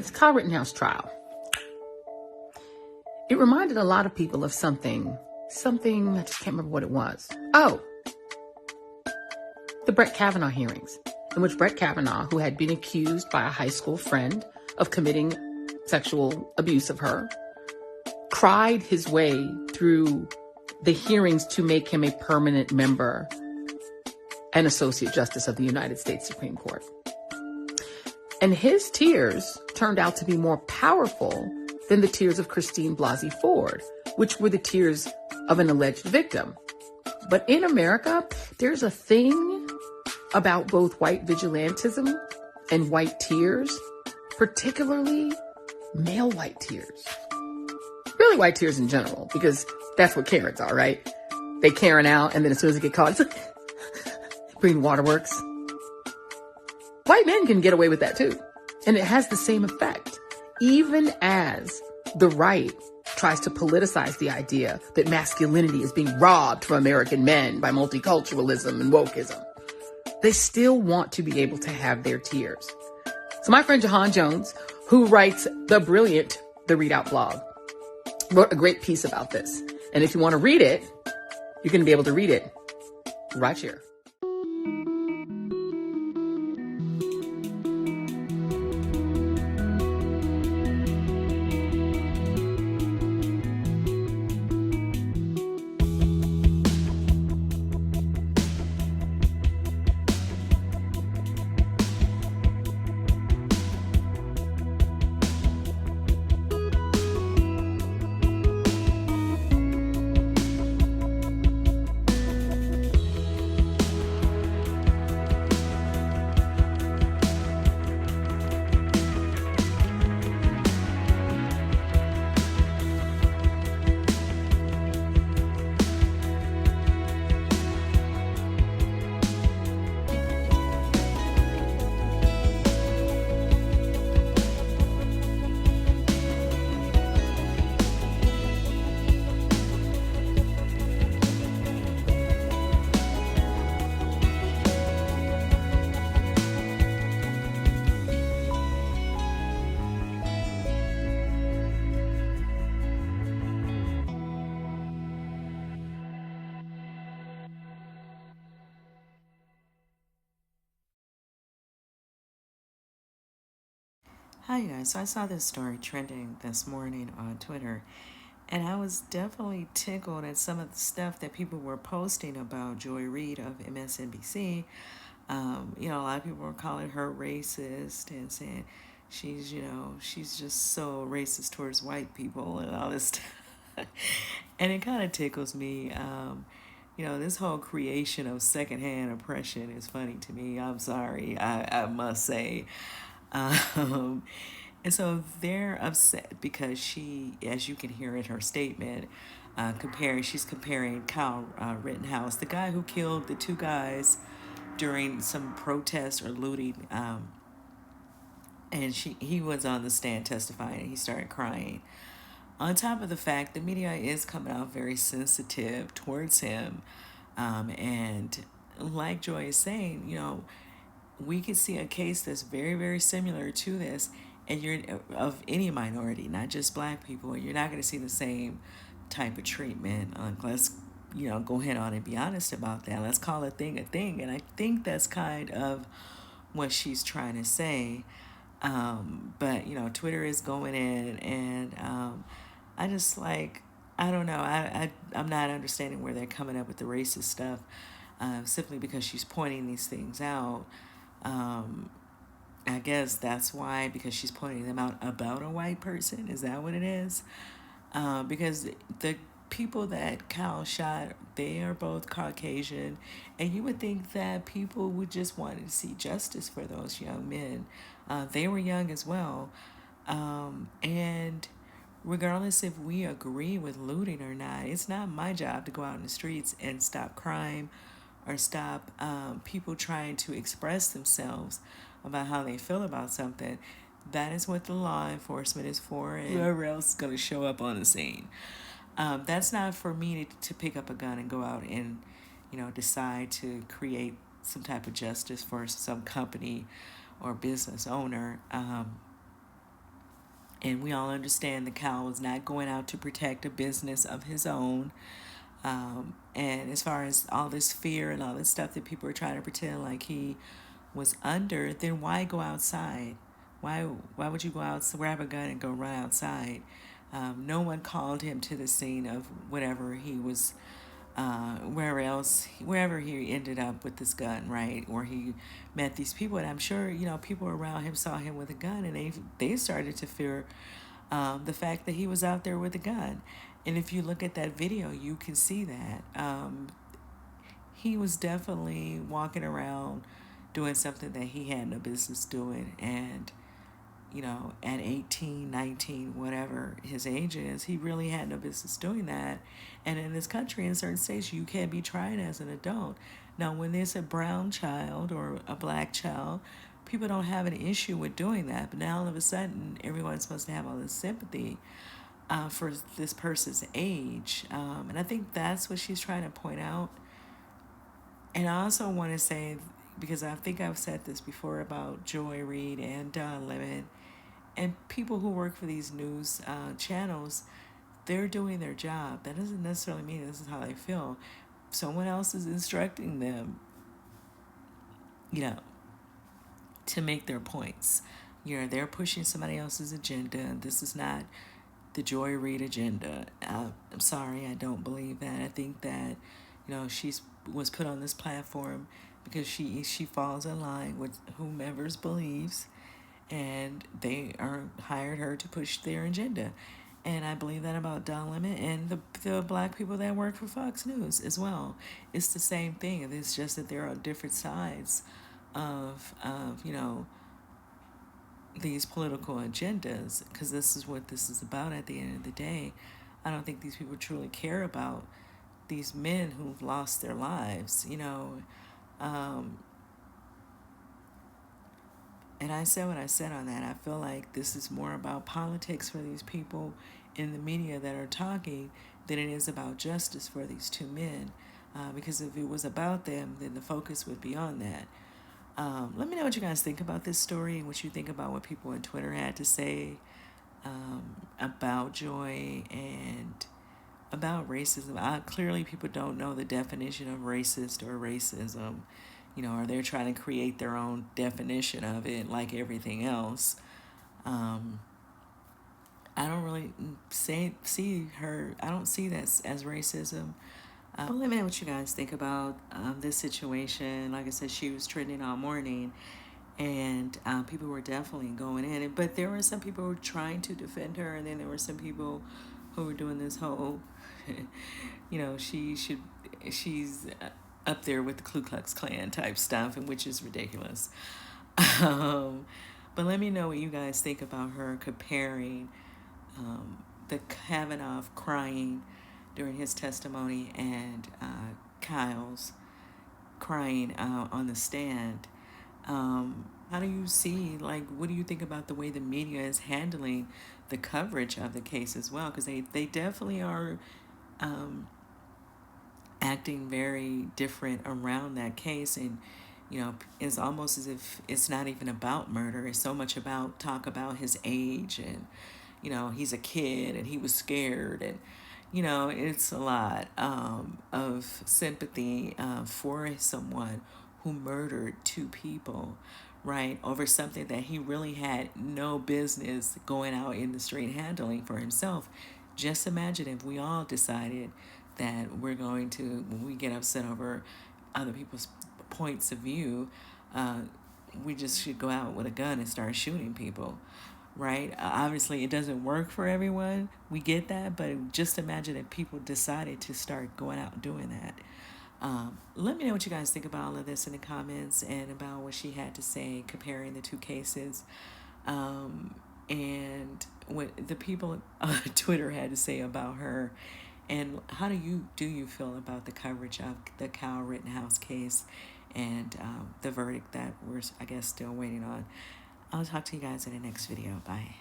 with the Kyle Rittenhouse trial, it reminded a lot of people of something, I just can't remember what it was. Oh, the Brett Kavanaugh hearings, in which Brett Kavanaugh, who had been accused by a high school friend of committing sexual abuse of her, cried his way through the hearings to make him a permanent member and Associate Justice of the United States Supreme Court. And his tears turned out to be more powerful than the tears of Christine Blasey Ford, which were the tears of an alleged victim. But in America, there's a thing about both white vigilantism and white tears, particularly male white tears. Really white tears in general, because that's what Karens are, right? They Karen out, and then as soon as they get caught, it's like, Green Waterworks. White men can get away with that too. And it has the same effect. Even as the right tries to politicize the idea that masculinity is being robbed from American men by multiculturalism and wokeism, they still want to be able to have their tears. So my friend Jahan Jones, who writes the brilliant The Readout blog, wrote a great piece about this. And if you want to read it, you're going to be able to read it right here. Hi guys, so I saw this story trending this morning on Twitter, and I was definitely tickled at some of the stuff that people were posting about Joy Reid of MSNBC. A lot of people were calling her racist and saying she's just so racist towards white people and all this stuff. And it kind of tickles me. This whole creation of secondhand oppression is funny to me. I'm sorry, I must say. Um, and so they're upset because she, as you can hear in her statement, she's comparing Kyle Rittenhouse, the guy who killed the two guys during some protest or looting, and he was on the stand testifying, and he started crying. On top of the fact, the media is coming out very sensitive towards him, and like Joy is saying, we can see a case that's very, very similar to this, and you're of any minority, not just black people, and you're not going to see the same type of treatment. Let's, go ahead on and be honest about that. Let's call a thing, and I think that's kind of what she's trying to say. But Twitter is going in, and I just I don't know. I'm not understanding where they're coming up with the racist stuff, simply because she's pointing these things out. I guess that's why, because she's pointing them out about a white person. Is that what it is? Because the people that Kyle shot, they are both Caucasian, and you would think that people would just want to see justice for those young men. They were young as well. And regardless if we agree with looting or not, it's not my job to go out in the streets and stop crime or stop people trying to express themselves about how they feel about something. That is what the law enforcement is for, and whoever else is going to show up on the scene. That's not for me to pick up a gun and go out and, decide to create some type of justice for some company or business owner. And we all understand the cow was not going out to protect a business of his own. And as far as all this fear and all this stuff that people are trying to pretend like he was under, then why go outside? Why would you go out, grab a gun and go run outside? No one called him to the scene of whatever he was, wherever he ended up with this gun, right? Or he met these people, and I'm sure people around him saw him with a gun, and they started to fear the fact that he was out there with a gun. And if you look at that video, you can see that he was definitely walking around doing something that he had no business doing. And at 18, 19, whatever his age is, he really had no business doing that. And in this country, in certain states, you can be tried as an adult. Now, when there's a brown child or a black child, people don't have an issue with doing that. But now all of a sudden, everyone's supposed to have all this sympathy for this person's age. And I think that's what she's trying to point out. And I also want to say, because I think I've said this before about Joy Reid and Don Lemon, and people who work for these news channels, they're doing their job. That doesn't necessarily mean this is how they feel. Someone else is instructing them, to make their points. They're pushing somebody else's agenda. This is not the Joy Reid agenda. I'm sorry, I don't believe that. I think that, she was put on this platform because she falls in line with whomever's beliefs, and they hired her to push their agenda. And I believe that about Don Lemon and the black people that work for Fox News as well. It's the same thing. It's just that they're on different sides of these political agendas, because this is what this is about at the end of the day. I don't think these people truly care about these men who've lost their lives, and I said what I said on that. I feel like this is more about politics for these people in the media that are talking than it is about justice for these two men. Because if it was about them, then the focus would be on that. Let me know what you guys think about this story and what you think about what people on Twitter had to say about Joy and about racism. Clearly, people don't know the definition of racist or racism, or they're trying to create their own definition of it like everything else. I don't really I don't see that as racism. But let me know what you guys think about this situation. Like I said, she was trending all morning, and people were definitely going in it. But there were some people who were trying to defend her, and then there were some people who were doing this whole, she's up there with the Ku Klux Klan type stuff, and which is ridiculous. But let me know what you guys think about her comparing the Kavanaugh crying during his testimony and Kyle's crying on the stand. How do you see, what do you think about the way the media is handling the coverage of the case as well? Because they definitely are acting very different around that case. And, it's almost as if it's not even about murder. It's so much about talk about his age and, he's a kid and he was scared. And, it's a lot of sympathy for someone who murdered two people, right, over something that he really had no business going out in the street handling for himself. Just imagine if we all decided that we're going to, when we get upset over other people's points of view, we just should go out with a gun and start shooting people, right? Obviously, it doesn't work for everyone. We get that, but just imagine if people decided to start going out and doing that. Let me know what you guys think about all of this in the comments and about what she had to say comparing the two cases, and what the people on Twitter had to say about her. And how do you feel about the coverage of the Kyle Rittenhouse case and the verdict that we're, I guess, still waiting on? I'll talk to you guys in the next video. Bye.